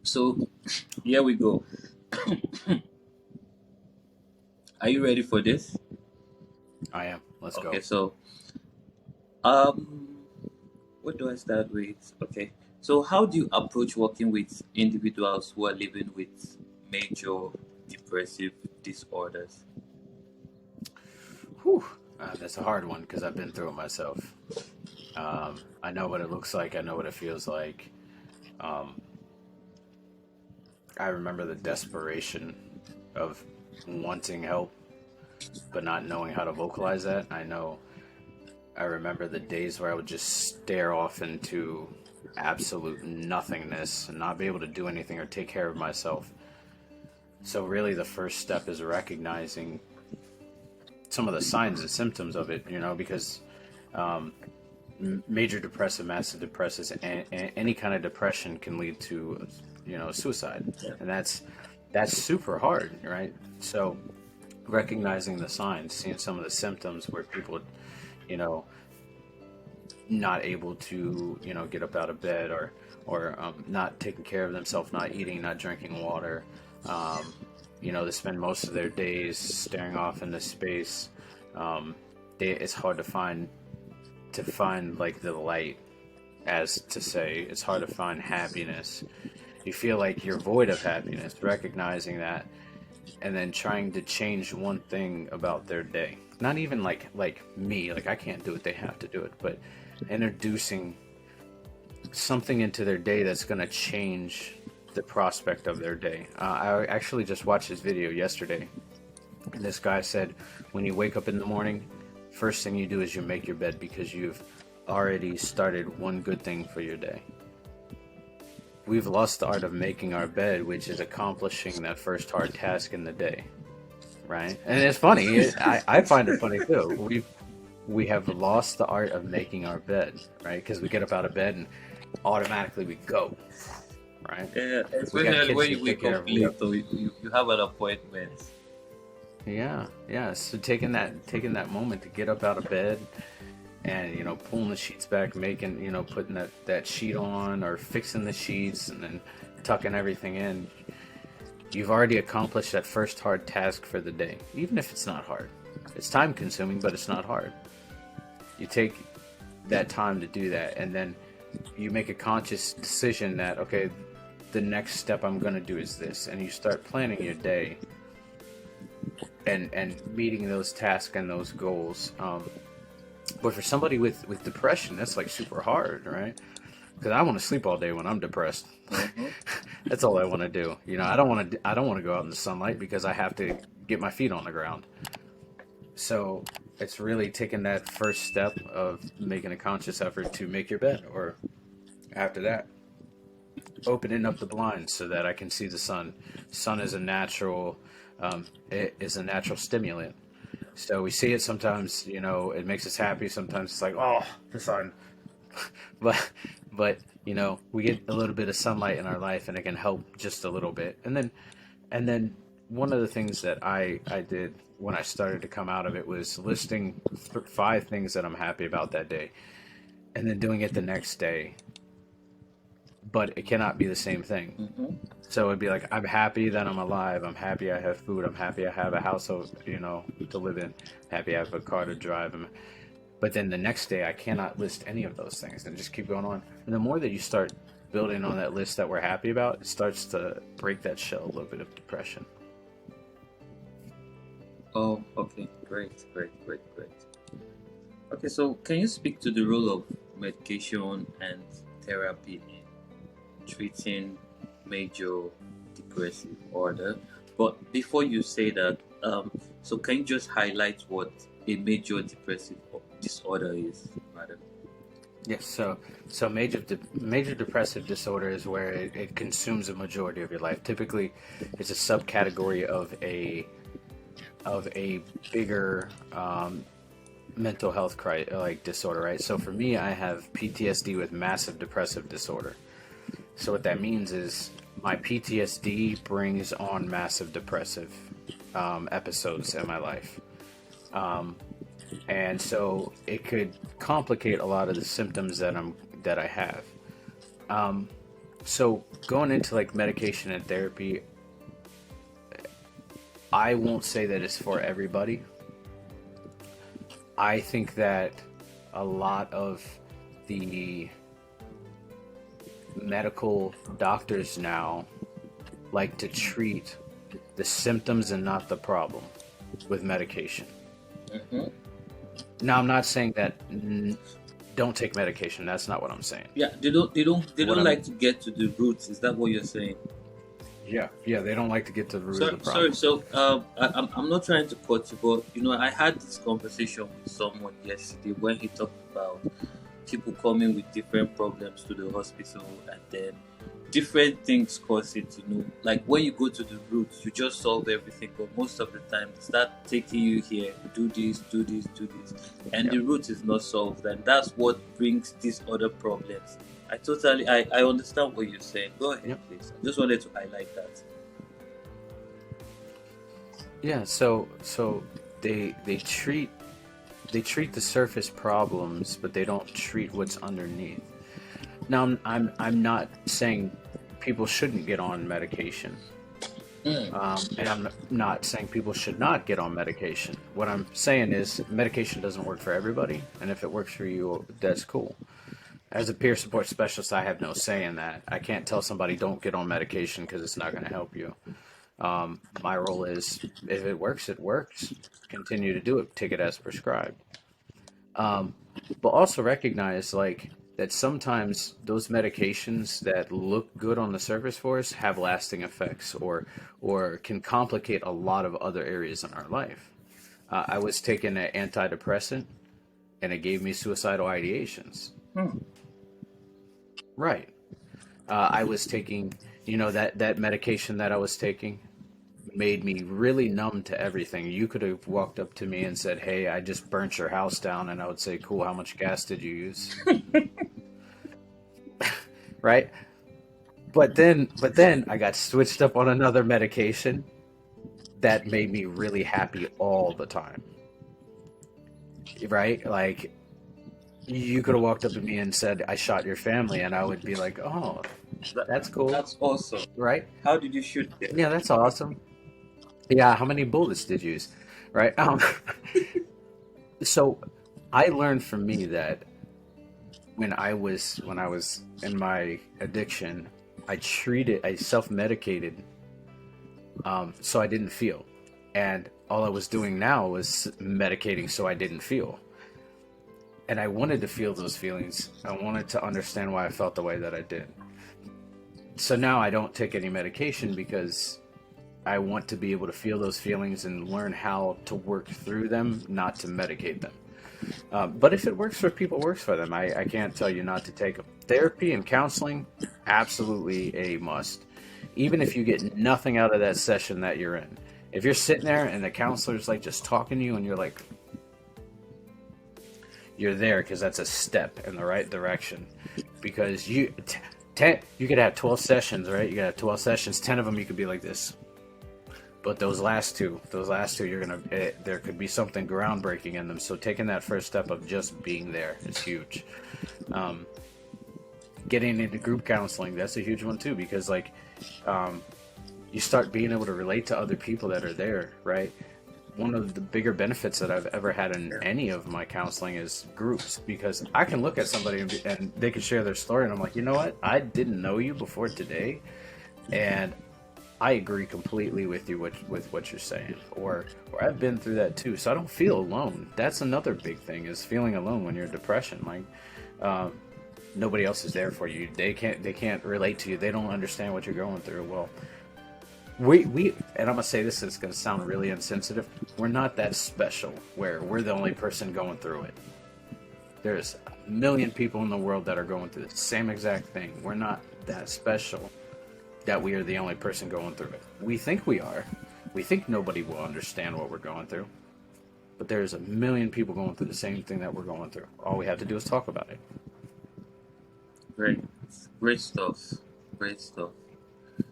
So here we go. Are you ready for this? I am. Let's Okay, go. so um what do I start with? Okay. So how do you approach working with individuals who are living with major depressive disorders? Whew. That's a hard one because I've been through it myself. I know what it looks like. I know what it feels like. Um, I remember the desperation of wanting help, but not knowing how to vocalize that. I remember the days where I would just stare off into absolute nothingness and not be able to do anything or take care of myself. So, really, the first step is recognizing some of the signs and symptoms of it, because um, major depressive, massive depressive, and any kind of depression can lead to, suicide, Yeah. and that's super hard, right? So recognizing the signs, seeing some of the symptoms where people, you know, not able to, get up out of bed or not taking care of themselves, not eating, not drinking water. Um, they spend most of their days staring off into space. Um, it's hard to find like the light, as to say it's hard to find happiness. You feel like you're void of happiness, recognizing that, and then trying to change one thing about their day. Not even like me, like I can't do it, they have to do it, but introducing something into their day that's going to change the prospect of their day. I actually just watched this video yesterday, and this guy said, when you wake up in the morning, first thing you do is you make your bed because you've already started one good thing for your day. We've lost the art of making our bed, which is accomplishing that first hard task in the day, right? And it's funny. I find it funny too. We have lost the art of making our bed, right? Because we get up out of bed and automatically we go, right? Yeah, We got especially kids when to you take wake care up of. We got late or you have an appointment. Yeah, yeah. So taking that moment to get up out of bed and pulling the sheets back, making putting that sheet on or fixing the sheets and then tucking everything in. You've already accomplished that first hard task for the day, even if it's not hard. It's time consuming, but it's not hard. You take that time to do that, and then you make a conscious decision that, okay, the next step I'm going to do is this, and you start planning your day and meeting those tasks and those goals. But for somebody with depression, that's like super hard, right? Because I want to sleep all day when I'm depressed. Mm-hmm. That's all I want to do. I don't want to go out in the sunlight because I have to get my feet on the ground. So it's really taking that first step of making a conscious effort to make your bed, or after that, opening up the blinds so that I can see the sun. Sun is a natural, it is a natural stimulant. So we see it sometimes, it makes us happy. Sometimes it's like, oh, the sun. but we get a little bit of sunlight in our life, and it can help just a little bit. And then one of the things that I did when I started to come out of it was listing 5 things that I'm happy about that day, and then doing it the next day. But it cannot be the same thing. Mm-hmm. So it'd be like, I'm happy that I'm alive. I'm happy I have food. I'm happy I have a house, to live in. Happy I have a car to drive. But then the next day, I cannot list any of those things and just keep going on. And the more that you start building on that list that we're happy about, it starts to break that shell a little bit of depression. Oh, okay. Great, great, great, great. Okay, so can you speak to the role of medication and therapy in treating major depressive order? But before you say that, so can you just highlight what a major depressive disorder is, madam? Yes, so major depressive disorder is where it consumes a majority of your life. Typically, it's a subcategory of a bigger mental health like disorder, right? So for me, I have PTSD with massive depressive disorder. So what that means is my PTSD brings on massive depressive episodes in my life, um, and so it could complicate a lot of the symptoms that I have. Um, So going into like medication and therapy, I won't say that it's for everybody. I think that a lot of the medical doctors now like to treat the symptoms and not the problem with medication. Hmm. Now, I'm not saying that don't take medication. That's not what I'm saying. Yeah, they What don't I'm like to get to the roots. Is that what you're saying? Yeah, they don't like to get to the root of Sorry, the sorry. problem. So, I'm not trying to cut you, but I had this conversation with someone yesterday when he talked about people coming with different problems to the hospital, and then different things cause it. Like when you go to the roots, you just solve everything, but most of the time they start taking you here, do this, do this, do this, and Yeah, the root is not solved, and that's what brings these other problems. I understand what you're saying. Go ahead, yeah, please. I just wanted to highlight that. yeah. So they treat the surface problems, but they don't treat what's underneath. Now, I'm not saying people shouldn't get on medication. Mm. And I'm not saying people should not get on medication. What I'm saying is medication doesn't work for everybody, and if it works for you, that's cool. As a peer support specialist, I have no say in that. I can't tell somebody don't get on medication because it's not going to help you. My role is if it works, it works. Continue to do it. Take it as prescribed. Um, but also recognize like that sometimes those medications that look good on the surface for us have lasting effects or can complicate a lot of other areas in our life. I was taking an antidepressant and it gave me suicidal ideations. Hmm. Right. I was taking, that medication that I was taking made me really numb to everything. You could have walked up to me and said, "Hey, I just burnt your house down," and I would say, "Cool, how much gas did you use?" Right? But then I got switched up on another medication that made me really happy all the time. Right? Like you could have walked up to me and said, "I shot your family," and I would be like, "Oh, That, that's cool." that's awesome. Right? How did you shoot them? Yeah, that's awesome. Yeah, how many bullets did you use? Right? So I learned from me that when I was in my addiction, I self-medicated, so I didn't feel, and all I was doing now was medicating so I didn't feel, and I wanted to feel those feelings. I wanted to understand why I felt the way that I did. So now I don't take any medication because I want to be able to feel those feelings and learn how to work through them, not to medicate them. But if it works for people, it works for them. I can't tell you not to take them. Therapy and counseling, absolutely a must. Even if you get nothing out of that session that you're in. If you're sitting there and the counselor's like just talking to you and you're like, you're there because that's a step in the right direction. Because you could have 12 sessions, right? You could have 12 sessions, 10 of them you could be like this. But those last two, there could be something groundbreaking in them. So taking that first step of just being there is huge. Um, Getting into group counseling, that's a huge one too, because like, um, you start being able to relate to other people that are there, right? One of the bigger benefits that I've ever had in any of my counseling is groups, because I can look at somebody and they can share their story, and I'm like, you know what? I didn't know you before today, and I agree completely with you with what you're saying, or I've been through that too, so I don't feel alone. That's another big thing is feeling alone when you're in depression. Like, um, nobody else is there for you. They can't relate to you. They don't understand what you're going through. Well, we and I'm gonna say this, it's gonna sound really insensitive. We're not that special where we're the only person going through it. There's a million people in the world that are going through the same exact thing. We're not that special that we are the only person going through it. We think we are. We think nobody will understand what we're going through. But there's a million people going through the same thing that we're going through. All we have to do is talk about it. Great, great stuff. Great stuff.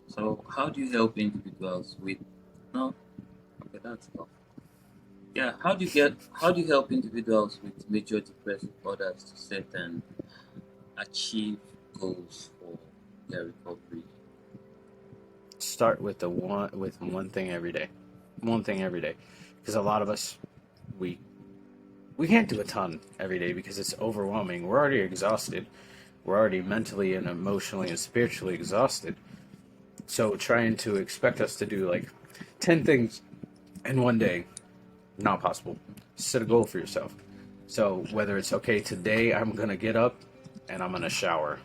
So, how do you help individuals with? No, okay, that's all. Yeah, how do you help individuals with major depressive disorders to set and achieve goals for their recovery? start with one thing every day, one thing every day, because a lot of us we we can't do a ton every day because it's overwhelming. We're already exhausted. We're already mentally and emotionally and spiritually exhausted. So trying to expect us to do like 10 things in one day, not possible. Set a goal for yourself. So whether it's okay, today I'm gonna get up and I'm gonna shower.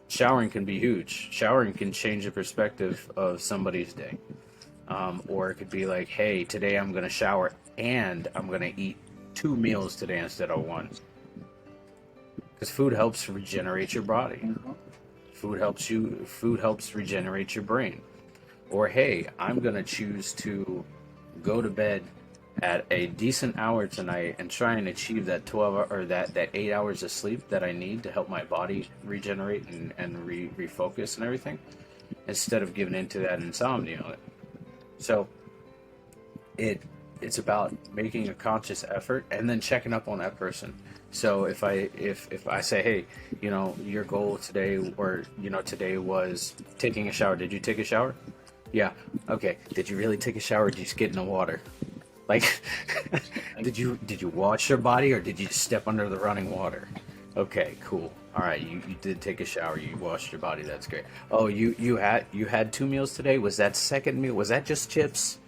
Showering can be huge. Showering can change the perspective of somebody's day. Or it could be like, hey, today I'm gonna shower and I'm gonna eat 2 meals today instead of one. Because food helps regenerate your body. Mhm. Food helps regenerate your brain. Or hey, I'm gonna choose to go to bed at a decent hour tonight and try and achieve that 12 or that 8 hours of sleep that I need to help my body regenerate and refocus and everything, instead of giving into that insomnia. So it's about making a conscious effort and then checking up on that person. So if I say, hey, your goal today, or today was taking a shower. Did you take a shower? Yeah. Okay. Did you really take a shower? Or did you just get in the water? Like, did you wash your body, or did you just step under the running water? Okay, cool. All right, you did take a shower. You washed your body. That's great. Oh, you had 2 meals today. Was that second meal? Was that just chips?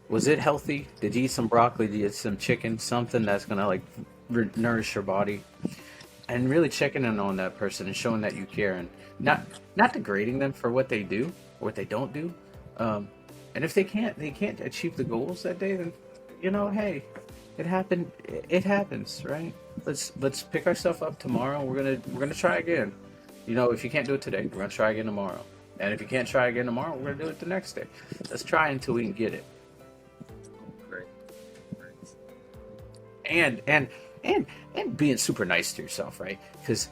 Was it healthy? Did you eat some broccoli? Did you eat some chicken? Something that's gonna like nourish your body, and really checking in on that person and showing that you care, and not degrading them for what they do or what they don't do. Um, and if they can't achieve the goals that day, then hey, it happened. It happens, right? Let's pick ourselves up tomorrow. We're gonna try again. If you can't do it today, we're gonna try again tomorrow. And if you can't try again tomorrow, we're gonna do it the next day. Let's try until we can get it. Great. Great. And being super nice to yourself, right? Because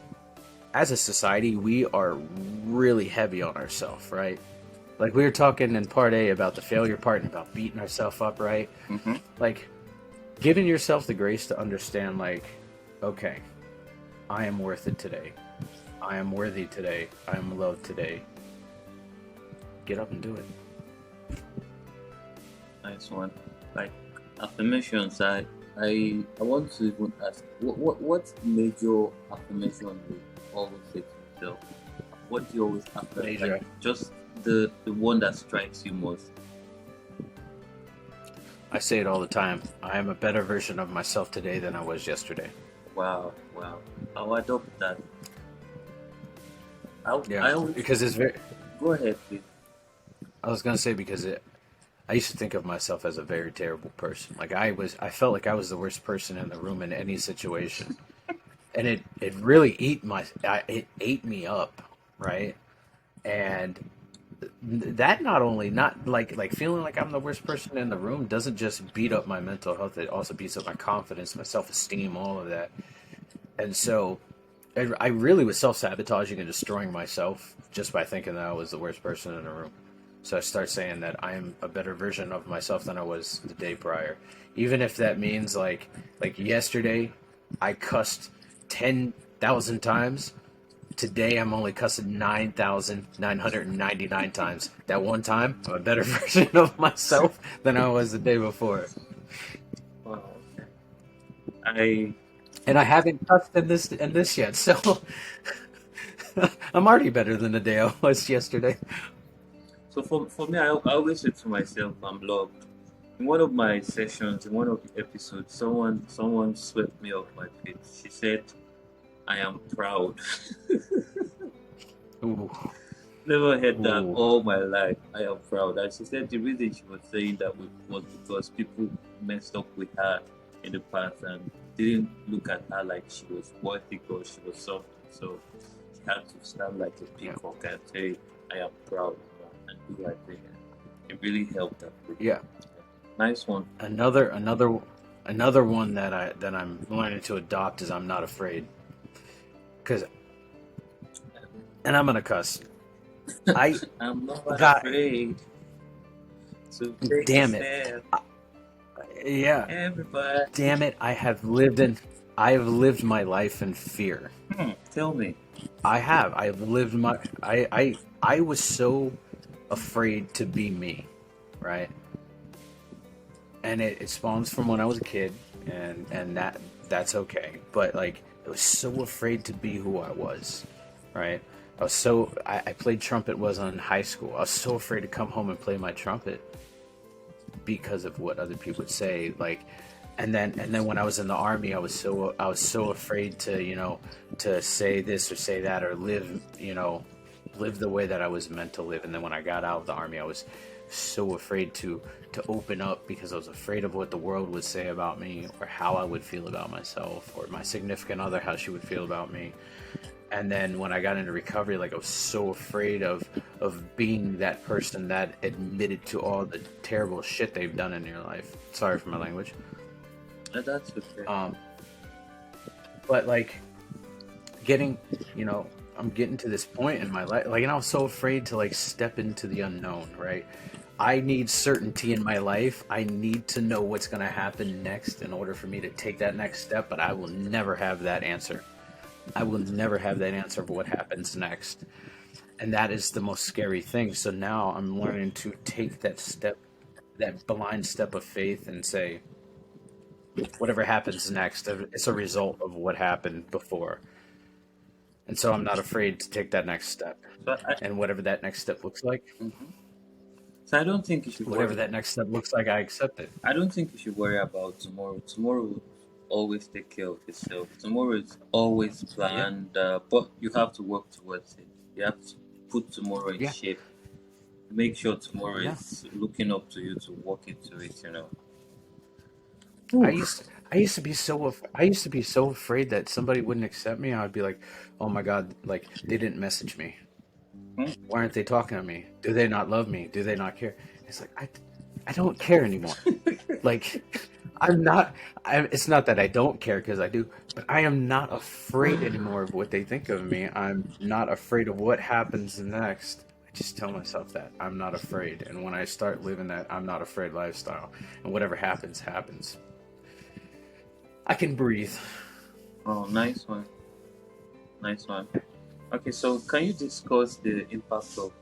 as a society, we are really heavy on ourselves, right? Like we were talking in part A about the failure part and about beating ourselves up, right? Mm-hmm. Like giving yourself the grace to understand, like, okay, I am worth it today. I am worthy today. I am loved today. Get up and do it. Nice one. Like affirmations, I want to even ask what major affirmation you always say to yourself? What do you always affirm? Major. Like just the one that strikes you most. I say it all the time. I am a better version of myself today than I was yesterday. Wow, wow. I'll adopt that. Yeah, I always because it's very. go ahead, please. I was gonna say because I used to think of myself as a very terrible person. Like I felt like I was the worst person in the room in any situation, and it really it ate me up, right? And that not like feeling like I'm the worst person in the room doesn't just beat up my mental health. It also beats up my confidence, my self esteem, all of that. And so I really was self sabotaging and destroying myself just by thinking that I was the worst person in the room. So I start saying that I am a better version of myself than I was the day prior, even if that means like yesterday I cussed 10,000 times. Today I'm only cussing 9,999 times. That one time, I'm a better version of myself than I was the day before. Wow. I And I haven't cussed in this yet, so I'm already better than the day I was yesterday. so for me, I always say to myself, I'm loved. In one of my sessions, in one of the episodes, someone swept me off my feet. She said, "I am proud." Ooh, Never heard that ooh, all my life. I am proud. And she said the reason she was saying that was because people messed up with her in the past and didn't look at her like she was worthy or she was something. So she had to stand like a yeah, peacock and say, "I am proud," and do that thing. It really helped her. yeah. Nice one. Another one that I'm learning to adopt is I'm not afraid. Cause and I'm gonna cuss. I I'm not got afraid to take a damn it. step. Yeah, Everybody. damn it. I have lived my life in fear. Tell me. I have. I've lived my. I was so afraid to be me, right? And it spawns from when I was a kid, and that's okay. But like, I was so afraid to be who I was, right? I played trumpet was in high school. I was so afraid to come home and play my trumpet because of what other people would say. Like, and then when I was in the army, I was so afraid to to say this or say that or live live the way that I was meant to live. And then when I got out of the army, I was so afraid to open up because I was afraid of what the world would say about me or how I would feel about myself or my significant other how she would feel about me. And then when I got into recovery, like I was so afraid of being that person that admitted to all the terrible shit they've done in your life. Sorry for my language. That's okay. Um, but like getting, you know, I'm getting to this point in my life, like, and I was so afraid to like step into the unknown, right? I need certainty in my life. I need to know what's going to happen next in order for me to take that next step, but I will never have that answer. I will never have that answer of what happens next. And that is the most scary thing. So now I'm learning to take that step, that blind step of faith, and say, whatever happens next, it's a result of what happened before. And so I'm not afraid to take that next step. So And whatever that next step looks like, mhm. So I don't think you should whatever worry. that next step looks like, I accept it. I don't think you should worry about tomorrow. Tomorrow will always take care of itself. Tomorrow is always Yeah, planned, but you have to work towards it. You have to put tomorrow in yeah, shape. Make sure tomorrow yeah. is looking up to you to walk into it. I Ooh. used I used to be I used to be so afraid that somebody wouldn't accept me. I'd be like, "Oh my God, like they didn't message me. Hmm? Why aren't they talking to me? Do they not love me? Do they not care?" It's like I don't care anymore. Like I'm not it's not that I don't care because I do, but I am not afraid anymore of what they think of me. I'm not afraid of what happens next. I just tell myself that I'm not afraid, and when I start living that I'm not afraid lifestyle, and whatever happens happens, I can breathe. Oh, nice one. Nice one. Okay, so can you discuss the impact of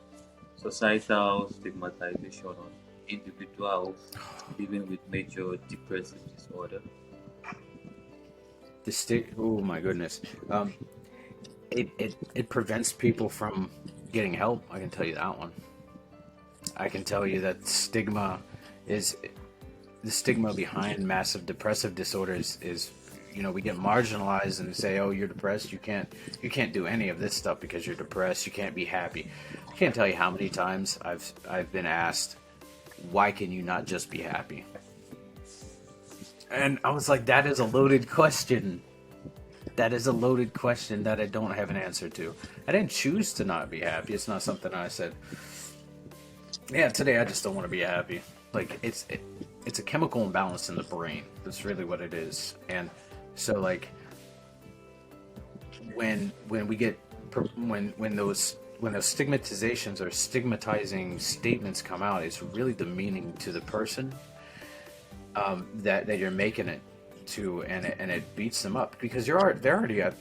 societal stigmatization on individuals living with major depressive disorder? The stick. Oh my goodness. Um, it prevents people from getting help. I can tell you that one. I can tell you that is the stigma behind massive depressive disorders is we get marginalized and say, oh, you're depressed, you can't do any of this stuff because you're depressed, you can't be happy. I can't tell you how many times I've been asked, why can you not just be happy? And I was like, that is a loaded question. That is a loaded question that I don't have an answer to. I didn't choose to not be happy. It's not something I said, yeah, today I just don't want to be happy. Like it's a chemical imbalance in the brain. That's really what it is. And so like when we get when those stigmatizations or stigmatizing statements come out, it's really demeaning to the person that you're making it to, and it beats them up because they're already at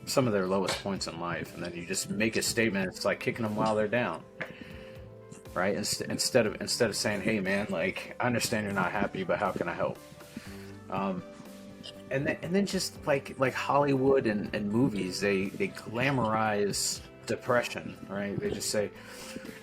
some of their lowest points in life, and then you just make a statement. It's like kicking them while they're down, right? Instead of saying, "Hey, man, like I understand you're not happy, but how can I help?" Um, and then just like Hollywood and movies, they glamorize depression, right? They just say,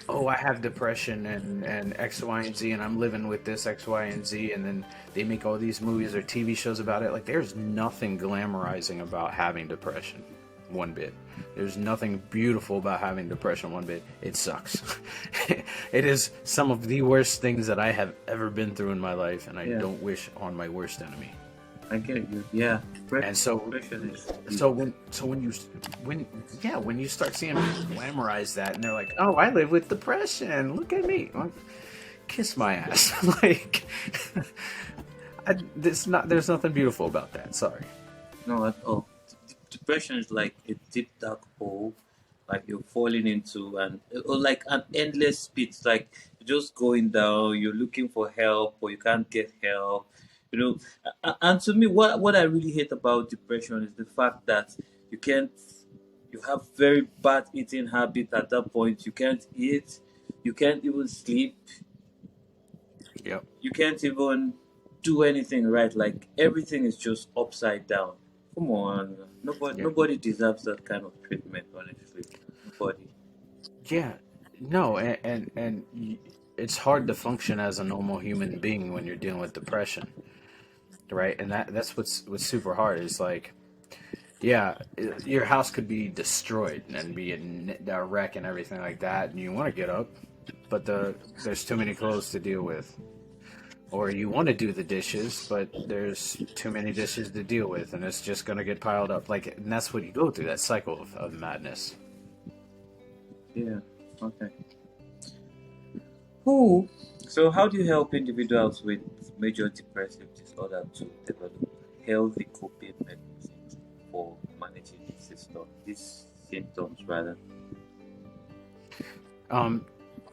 "Oh, I have depression and X, Y, and Z, and I'm living with this X, Y, and Z," and then they make all these movies or TV shows about it. Like, there's nothing glamorizing about having depression, one bit. There's nothing beautiful about having depression, one bit. It sucks. It is some of the worst things that I have ever been through in my life, and I Yeah, don't wish on my worst enemy. I get you. Yeah, And so depression is deep. when yeah, when you start seeing people glamorize that and they're like, oh, I live with depression, look at me, like, kiss my ass. Like there's nothing beautiful about that, sorry. No, at all. Depression is like a deep dark hole, like you're falling into, and or like an endless pit. Like you're just going down. You're looking for help, or you can't get help. You know, and to me, what I really hate about depression is the fact that you can't. You have very bad eating habit at that point. You can't eat, you can't even sleep, Yep. you can't even do anything right. Like everything is just upside down. Come on, Yep. nobody deserves that kind of treatment. Honestly, nobody. Yeah. No, it's hard to function as a normal human being when you're dealing with depression, right? And that's what's super hard is like, yeah, your house could be destroyed and be a wreck and everything like that, and you want to get up, but there's too many clothes to deal with. Or you want to do the dishes, but there's too many dishes to deal with, and it's just gonna get piled up. Like, and that's what you go through, that cycle of madness. Yeah. Okay. Who? So, how do you help individuals with major depressive disorder to develop healthy coping mechanisms for managing these symptoms rather? Um,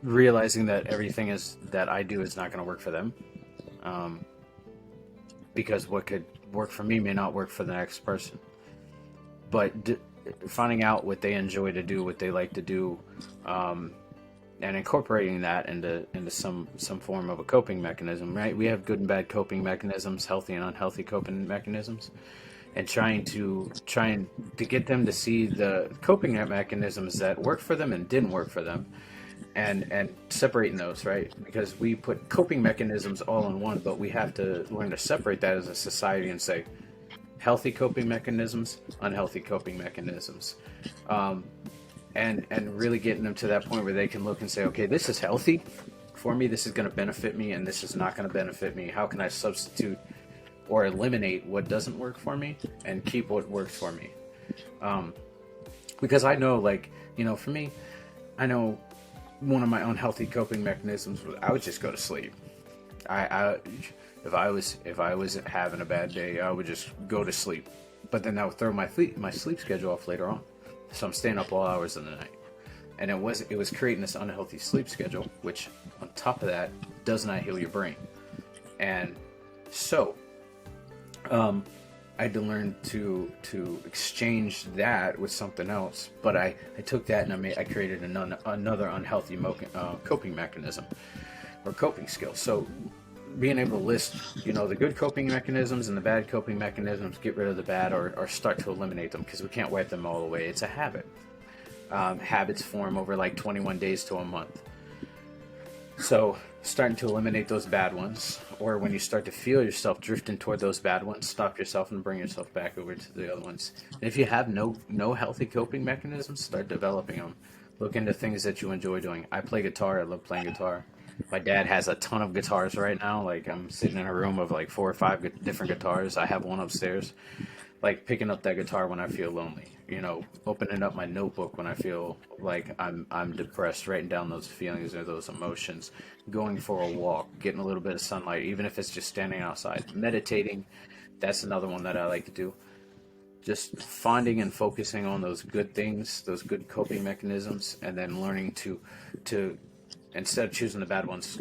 Realizing that everything is that I do is not going to work for them, um, because what could work for me may not work for the next person. But finding out what they enjoy to do, what they like to do, um, and incorporating that into some form of a coping mechanism. Right? We have good and bad coping mechanisms, healthy and unhealthy coping mechanisms, and trying to get them to see the coping mechanisms that work for them and didn't work for them, and separating those, right? Because we put coping mechanisms all in one, but we have to learn to separate that as a society and say healthy coping mechanisms, unhealthy coping mechanisms, um, and really getting them to that point where they can look and say, okay, this is healthy for me, this is going to benefit me, and this is not going to benefit me. How can I substitute or eliminate what doesn't work for me and keep what works for me? um, because I know, like, for me, I know one of my unhealthy coping mechanisms was I would just go to sleep. I if I was having a bad day, I would just go to sleep. But then I would throw my sleep schedule off later on, so I'm staying up all hours of the night, and it was creating this unhealthy sleep schedule, which on top of that does not heal your brain. And so um, I had to learn to exchange that with something else. But I took that and I created another unhealthy coping mechanism or coping skill. So being able to list, the good coping mechanisms and the bad coping mechanisms, get rid of the bad, or start to eliminate them, because we can't wipe them all away. It's a habit. Habits form over like 21 days to a month. So, starting to eliminate those bad ones, or when you start to feel yourself drifting toward those bad ones, stop yourself and bring yourself back over to the other ones. And if you have no healthy coping mechanisms, start developing them. Look into things that you enjoy doing. I play guitar. I love playing guitar. My dad has a ton of guitars right now. Like, I'm sitting in a room of like 4 or 5 different guitars. I have one upstairs. Like, picking up that guitar when I feel lonely, opening up my notebook when I feel like I'm depressed, writing down those feelings or those emotions, going for a walk, getting a little bit of sunlight, even if it's just standing outside, meditating. That's another one that I like to do. Just finding and focusing on those good things, those good coping mechanisms, and then learning to instead of choosing the bad ones,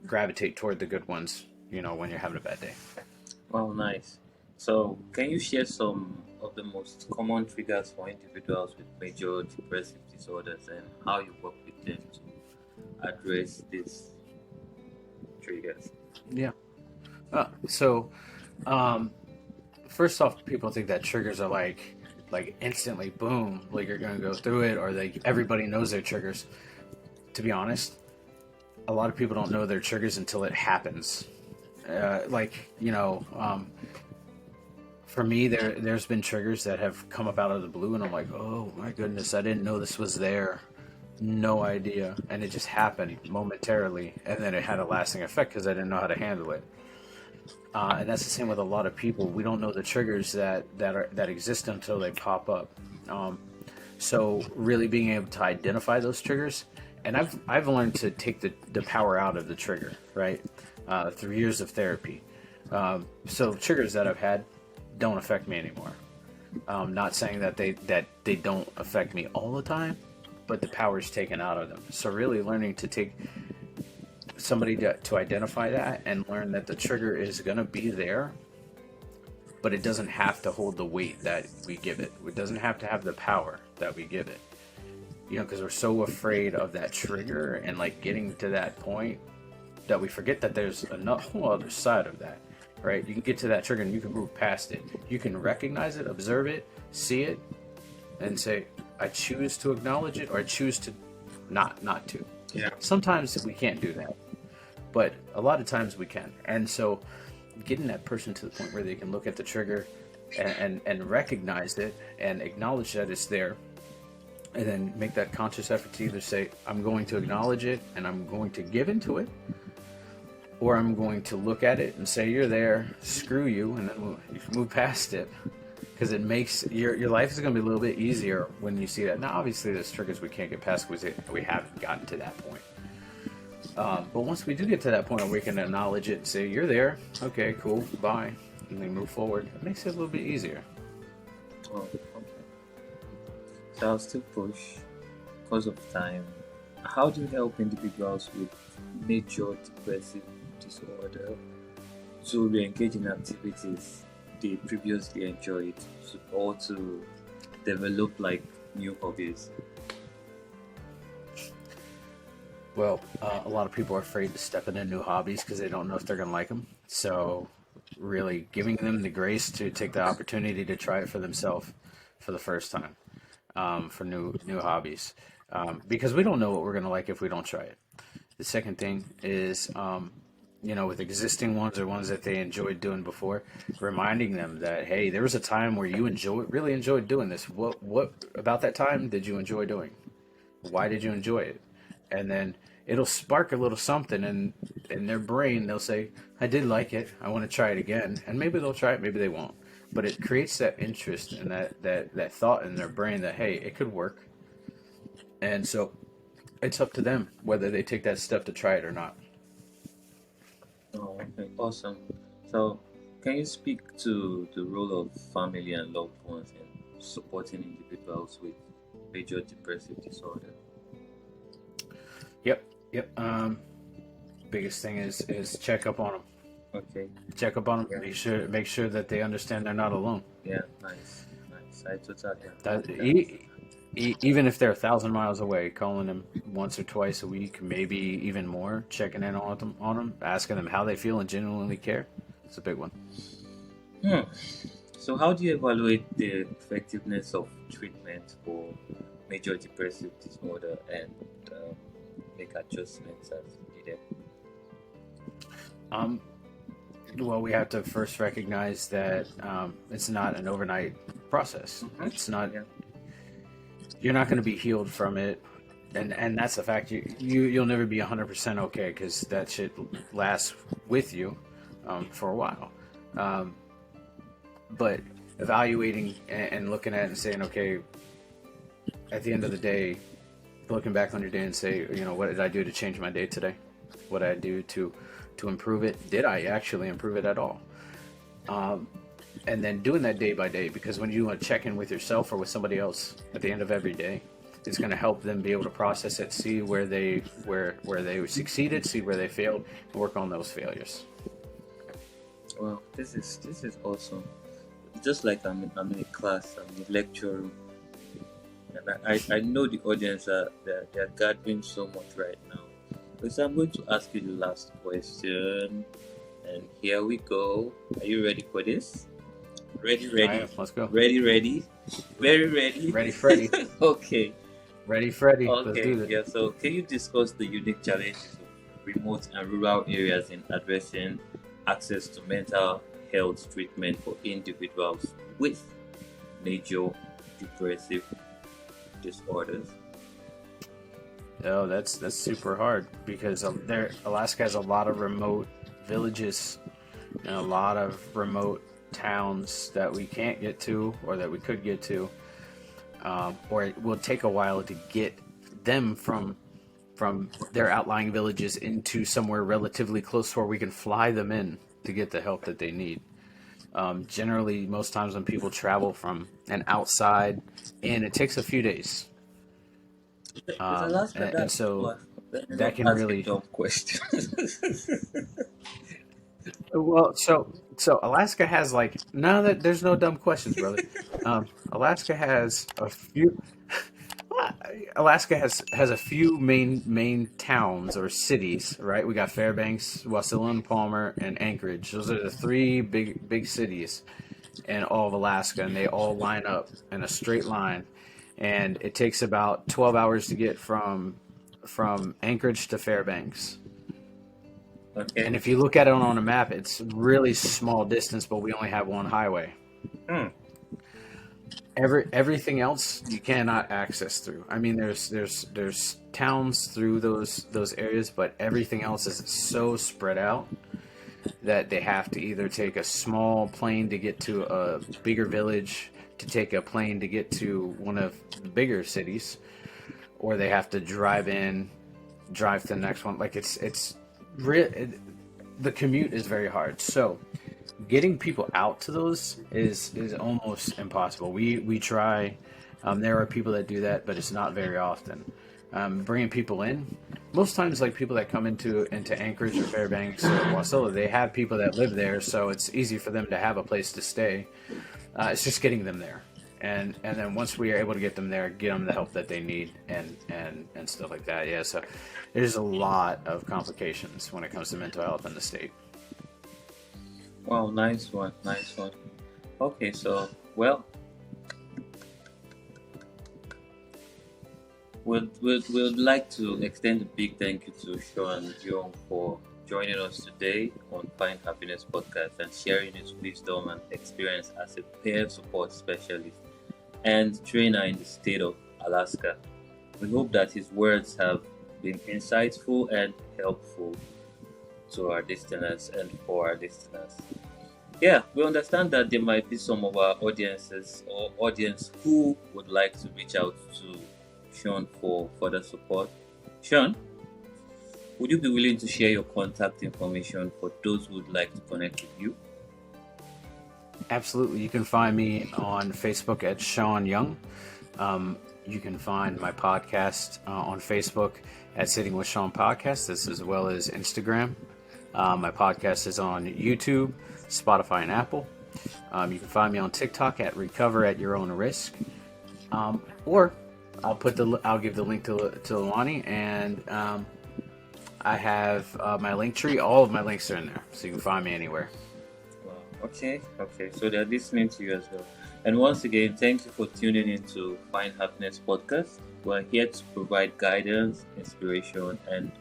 gravitate toward the good ones, when you're having a bad day. Wow, nice. So, can you share some of the most common triggers for individuals with major depressive disorders and how you work with them to address these triggers? Yeah. So, um, first off, people think that triggers are like instantly boom, like you're gonna go through it, or like everybody knows their triggers. To be honest, a lot of people don't know their triggers until it happens. Like, for me, there's been triggers that have come up out of the blue, and I'm like, oh my goodness, I didn't know this was there. No idea, and it just happened momentarily, and then it had a lasting effect because I didn't know how to handle it. And that's the same with a lot of people. We don't know the triggers that exist until they pop up. Um, so really being able to identify those triggers, and I've learned to take the power out of the trigger, right? Through years of therapy. So triggers that I've had don't affect me anymore. Not saying that they don't affect me all the time, but the power is taken out of them. So really learning to take somebody to identify that and learn that the trigger is going to be there, but it doesn't have to hold the weight that we give it. It doesn't have to have the power. that we give it. Because we're so afraid of that trigger and like getting to that point that we forget that there's a whole other side of that, right? You can get to that trigger and you can move past it. You can recognize it, observe it, see it, and say, I choose to acknowledge it, or I choose to not to. Yeah. Sometimes we can't do that, but a lot of times we can. And so getting that person to the point where they can look at the trigger and recognize it and acknowledge that it's there, and then make that conscious effort to either say, I'm going to acknowledge it and I'm going to give into it, or I'm going to look at it and say, you're there, screw you, and then you can move past it. Because it makes your life is going to be a little bit easier when you see that. Now, obviously, there's triggers we can't get past because we haven't gotten to that point. But once we do get to that point where we can acknowledge it and say, you're there, okay, cool, bye, and then move forward, it makes it a little bit easier. Oh, okay. So I'll still push because of time. How do you help individuals with major depressive disorder to re-engage in activities they previously enjoyed, or to develop like new hobbies? Well, a lot of people are afraid to step into new hobbies because they don't know if they're going to like them. So, really giving them the grace to take the opportunity to try it for themselves for the first time, for new hobbies, because we don't know what we're going to like if we don't try it. The second thing is, with existing ones or ones that they enjoyed doing before, reminding them that, hey, there was a time where you really enjoyed doing this. What about that time did you enjoy doing? Why did you enjoy it? And then it'll spark a little something in their brain. They'll say, I did like it. I want to try it again. And maybe they'll try it, maybe they won't. But it creates that interest and that thought in their brain that, hey, it could work. And so it's up to them whether they take that step to try it or not. Oh, okay, awesome. So, can you speak to the role of family and loved ones in supporting individuals with major depressive disorder? Yep. Biggest thing is check up on them. Okay. Check up on them. Yeah. Make sure that they understand they're not alone. Yeah. Nice. Nice. I totally That agree. even if they're 1,000 miles away, calling them once or twice a week, maybe even more, checking in on them, asking them how they feel and genuinely care. It's a big one. Hmm. So, how do you evaluate the effectiveness of treatment for major depressive disorder and make adjustments as needed? Um, well, we have to first recognize that it's not an overnight process. It's not. Yeah. You're not going to be healed from it, and that's the fact. You'll never be 100% okay because that shit lasts with you for a while. But evaluating and looking at it and saying, okay, at the end of the day, looking back on your day and say, what did I do to change my day today? What did I do to improve it? Did I actually improve it at all? And then doing that day by day, because when you want to check in with yourself or with somebody else at the end of every day, it's going to help them be able to process it, see where they succeeded, see where they failed, and work on those failures. Well, this is awesome. Just like I'm in a class, I'm in a lecture room, and I know the audience they're gathering so much right now. So I'm going to ask you the last question, and here we go. Are you ready for this? Ready. Let's go. Ready. Very ready. Ready, Freddy. Okay. Ready, Freddy. Okay. Let's do this. Yeah. So, can you discuss the unique challenges of remote and rural areas in addressing access to mental health treatment for individuals with major depressive disorders? Oh, that's super hard because Alaska has a lot of remote villages and a lot of remote towns that we can't get to or that we could get to, or it will take a while to get them from their outlying villages into somewhere relatively close where we can fly them in to get the help that they need. Generally, most times when people travel from an outside, and it takes a few days. Is Alaska And so Let me that not can ask a really, dumb question. Well, so Alaska has like no that there's no dumb questions, brother. Alaska has a few. Alaska has a few main towns or cities, right? We got Fairbanks, Wasilla and Palmer, and Anchorage. Those are the three big cities in all of Alaska, and they all line up in a straight line. And it takes about 12 hours to get from Anchorage to Fairbanks. Okay. And if you look at it on a map, it's really small distance, but we only have one highway. Hmm. Everything else you cannot access through. I mean, there's towns through those areas, but everything else is so spread out that they have to either take a small plane to get to a bigger village, to take a plane to get to one of the bigger cities, or they have to drive to the next one. Like the commute is very hard. So getting people out to those is almost impossible. We try. There are people that do that, but it's not very often. Bringing people in, most times, like people that come into Anchorage or Fairbanks or Wasilla, they have people that live there, so it's easy for them to have a place to stay. It's just getting them there, and then once we are able to get them there, get them the help that they need and stuff like that. Yeah, so there's a lot of complications when it comes to mental health in the state. Wow, nice one, nice one. Okay, so well, we'd like to extend a big thank you to Sean Young for joining us today on Find Happiness podcast and sharing his wisdom and experience as a peer support specialist and trainer in the state of Alaska. We hope that his words have been insightful and helpful to our listeners and for our listeners. Yeah, we understand that there might be some of our audiences or audience who would like to reach out to Sean for further support. Sean, would you be willing to share your contact information for those who would like to connect with you? Absolutely. You can find me on Facebook at Sean Young. You can find my podcast on Facebook at Sitting with Sean Podcast, this as well as Instagram. My podcast is on YouTube, Spotify, and Apple. You can find me on TikTok at Recover at Your Own Risk. Or I'll give the link to Lonnie, and I have my link tree. All of my links are in there, so you can find me anywhere. Wow. Okay, okay. So they're listening to you as well. And once again, thank you for tuning in to Find Happiness Podcast. We're here to provide guidance, inspiration, and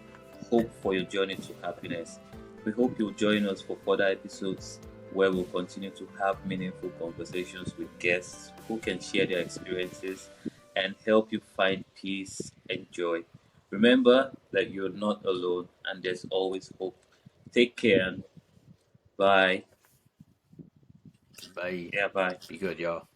hope for your journey to happiness. We hope you'll join us for further episodes where we'll continue to have meaningful conversations with guests who can share their experiences and help you find peace and joy. Remember that you're not alone and there's always hope. Take care and bye. Bye. Yeah, bye. Be good, y'all.